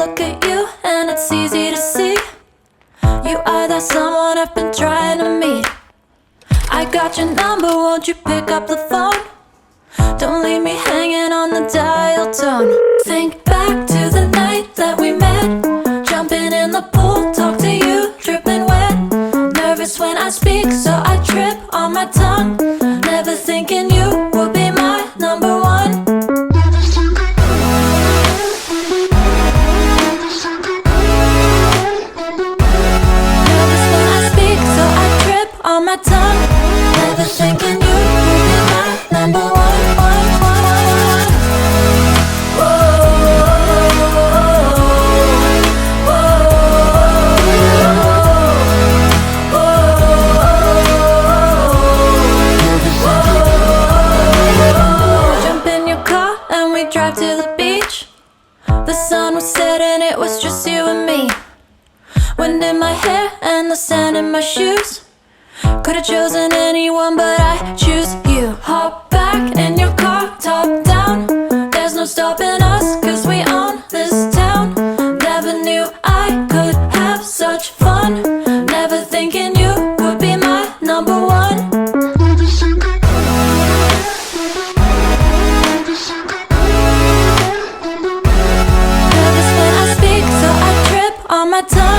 look at you and it's easy to see you are that someone I've been trying to meet. I got your number, won't you pick up the phone? Don't leave me hanging on the dial tone. Think back to the night that we met, jumping in the pool, talk to you, dripping wet. Nervous when I speak, so I trip on my tongue. Never thinking you would be my number one. Nervous when I speak, so I trip on my tongue. Never thinking you would be my number one. Drive to the beach. The sun was setting, it was just you and me. Wind in my hair and the sand in my shoes. Could've chosen anyone, but I choose you. Hop back in your car, top down. There's no stopping us, cause we own this town. Never knew I could have such fun. Never thinking you would be my number one. On my tongue.